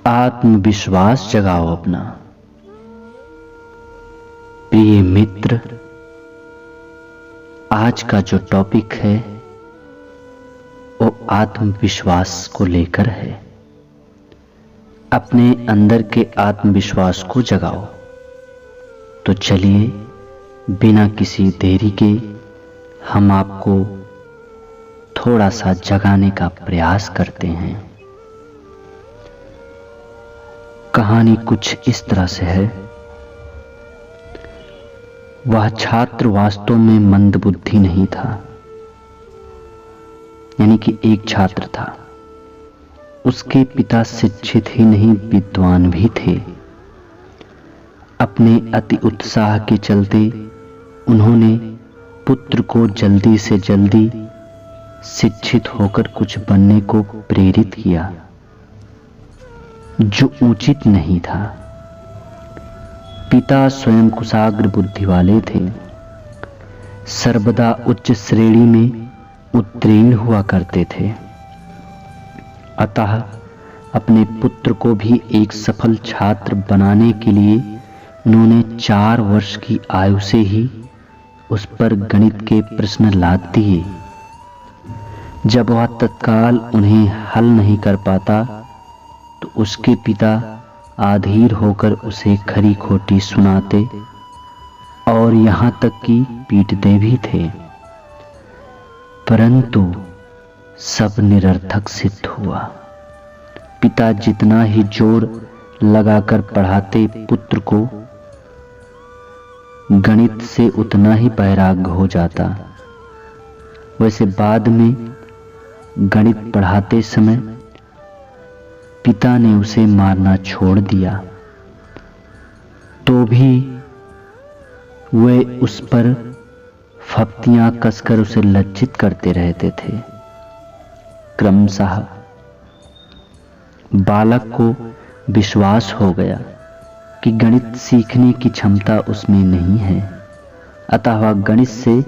आत्मविश्वास जगाओ अपना। प्रिय मित्र, आज का जो टॉपिक है वो आत्मविश्वास को लेकर है। अपने अंदर के आत्मविश्वास को जगाओ। तो चलिए बिना किसी देरी के हम आपको थोड़ा सा जगाने का प्रयास करते हैं। कहानी कुछ इस तरह से है। वह छात्र वास्तव में मंदबुद्धि नहीं था, यानी कि एक छात्र था। उसके पिता शिक्षित ही नहीं विद्वान भी थे। अपने अति उत्साह के चलते उन्होंने पुत्र को जल्दी से जल्दी शिक्षित होकर कुछ बनने को प्रेरित किया, जो उचित नहीं था। पिता स्वयं कुशाग्र बुद्धि वाले थे, सर्वदा उच्च श्रेणी में उत्तीर्ण हुआ करते थे। अतः अपने पुत्र को भी एक सफल छात्र बनाने के लिए उन्होंने 4 वर्ष की आयु से ही उस पर गणित के प्रश्न लाद दिए। जब वह तत्काल उन्हें हल नहीं कर पाता तो उसके पिता आधीर होकर उसे खरी खोटी सुनाते और यहां तक कि पीटते भी थे, परंतु सब निरर्थक सिद्ध हुआ। पिता जितना ही जोर लगाकर पढ़ाते पुत्र को, गणित से उतना ही वैराग्य हो जाता। वैसे बाद में गणित पढ़ाते समय पिता ने उसे मारना छोड़ दिया, तो भी वे उस पर फप्तियां कसकर उसे लज्जित करते रहते थे। क्रमशः बालक को विश्वास हो गया कि गणित सीखने की क्षमता उसमें नहीं है, अतः वह गणित से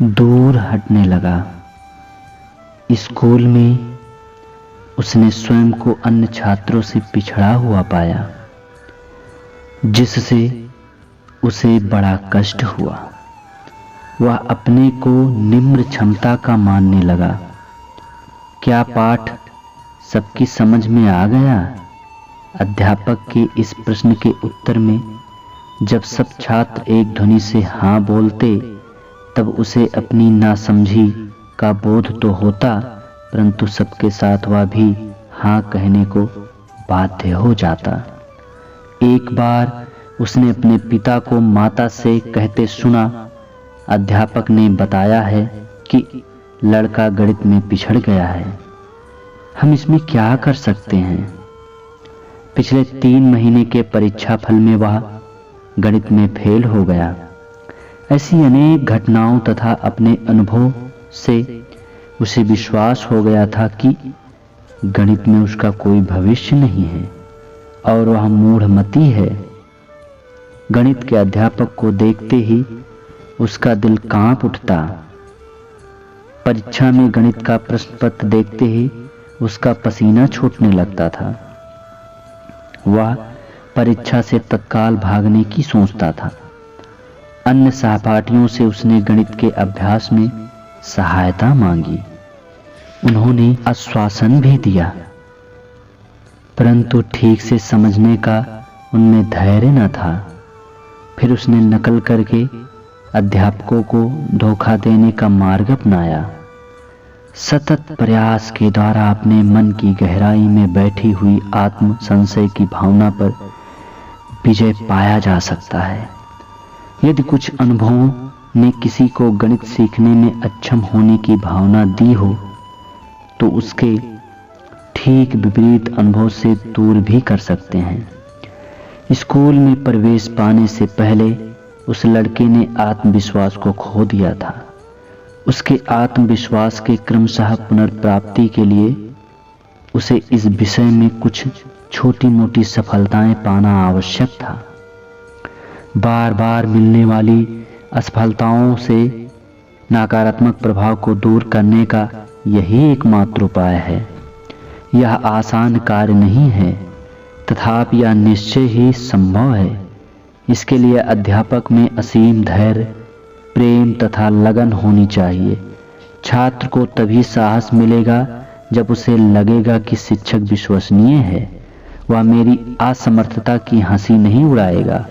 दूर हटने लगा। स्कूल में उसने स्वयं को अन्य छात्रों से पिछड़ा हुआ पाया, जिससे उसे बड़ा कष्ट हुआ। वह अपने को निम्न क्षमता का मानने लगा। क्या पाठ सबकी समझ में आ गया? अध्यापक के इस प्रश्न के उत्तर में जब सब छात्र एक ध्वनि से हाँ बोलते, तब उसे अपनी नासमझी का बोध तो होता, परंतु सबके साथ वह भी हाँ कहने को बाध्य हो जाता। एक बार उसने अपने पिता को माता से कहते सुना, अध्यापक ने बताया है कि लड़का गणित में पिछड़ गया है, हम इसमें क्या कर सकते हैं। पिछले 3 महीने के परीक्षा फल में वह गणित में फेल हो गया। ऐसी अनेक घटनाओं तथा अपने अनुभव से उसे विश्वास हो गया था कि गणित में उसका कोई भविष्य नहीं है और वह मूढ़मती है। गणित के अध्यापक को देखते ही उसका दिल कांप उठता। परीक्षा में गणित का प्रश्न पत्र देखते ही उसका पसीना छूटने लगता था। वह परीक्षा से तत्काल भागने की सोचता था। अन्य सहपाठियों से उसने गणित के अभ्यास में सहायता मांगी। उन्होंने आश्वासन भी दिया, परंतु ठीक से समझने का उनमें धैर्य न था। फिर उसने नकल करके अध्यापकों को धोखा देने का मार्ग अपनाया। सतत प्रयास के द्वारा अपने मन की गहराई में बैठी हुई आत्म संशय की भावना पर विजय पाया जा सकता है। यदि कुछ अनुभवों ने किसी को गणित सीखने में अक्षम होने की भावना दी हो, तो उसके ठीक विपरीत अनुभव से दूर भी कर सकते हैं। स्कूल में प्रवेश पाने से पहले उस लड़के ने आत्मविश्वास को खो दिया था। उसके आत्मविश्वास के क्रमशः पुनर्प्राप्ति के लिए उसे इस विषय में कुछ छोटी मोटी सफलताएं पाना आवश्यक था। बार बार मिलने वाली असफलताओं से नकारात्मक प्रभाव को दूर करने का यही एकमात्र उपाय है। यह आसान कार्य नहीं है, तथापि यह निश्चय ही संभव है। इसके लिए अध्यापक में असीम धैर्य, प्रेम तथा लगन होनी चाहिए। छात्र को तभी साहस मिलेगा जब उसे लगेगा कि शिक्षक विश्वसनीय है। वह मेरी असमर्थता की हंसी नहीं उड़ाएगा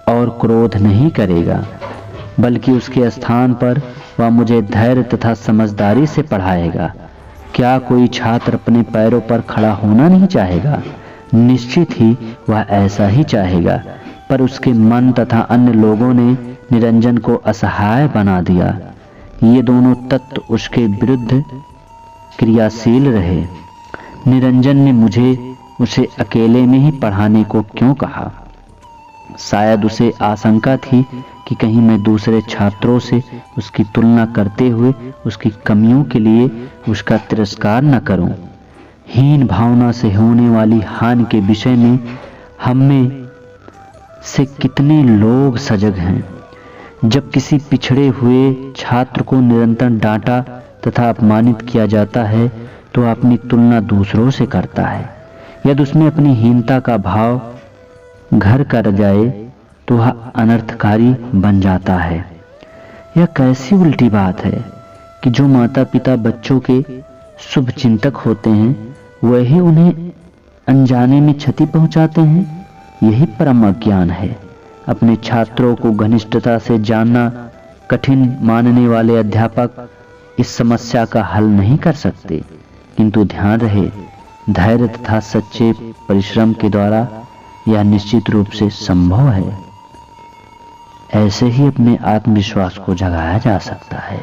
और क्रोध नहीं करेगा, बल्कि उसके स्थान पर वह मुझे धैर्य तथा समझदारी से पढ़ाएगा। क्या कोई छात्र अपने पैरों पर खड़ा होना नहीं चाहेगा? निश्चित ही वह ऐसा ही चाहेगा, पर उसके मन तथा अन्य लोगों ने निरंजन को असहाय बना दिया। ये दोनों तत्व उसके विरुद्ध क्रियाशील रहे। निरंजन ने मुझे उसे अकेले में ही पढ़ाने को क्यों कहा? शायद उसे आशंका थी कि कहीं मैं दूसरे छात्रों से उसकी तुलना करते हुए उसकी कमियों के लिए उसका तिरस्कार न करूं। हीन भावना से होने वाली हानि के विषय में हम में से कितने लोग सजग हैं। जब किसी पिछड़े हुए छात्र को निरंतर डांटा तथा अपमानित किया जाता है तो अपनी तुलना दूसरों से करता है। यदि उसमें अपनी हीनता का भाव घर कर जाए तो वह अनर्थकारी बन जाता है। यह कैसी उल्टी बात है कि जो माता पिता बच्चों के शुभ चिंतक होते हैं वही उन्हें अनजाने में क्षति पहुंचाते हैं। यही परम अज्ञान है। अपने छात्रों को घनिष्ठता से जानना कठिन मानने वाले अध्यापक इस समस्या का हल नहीं कर सकते, किंतु ध्यान रहे, धैर्य तथा सच्चे परिश्रम के द्वारा यह निश्चित रूप से संभव है। ऐसे ही अपने आत्मविश्वास को जगाया जा सकता है।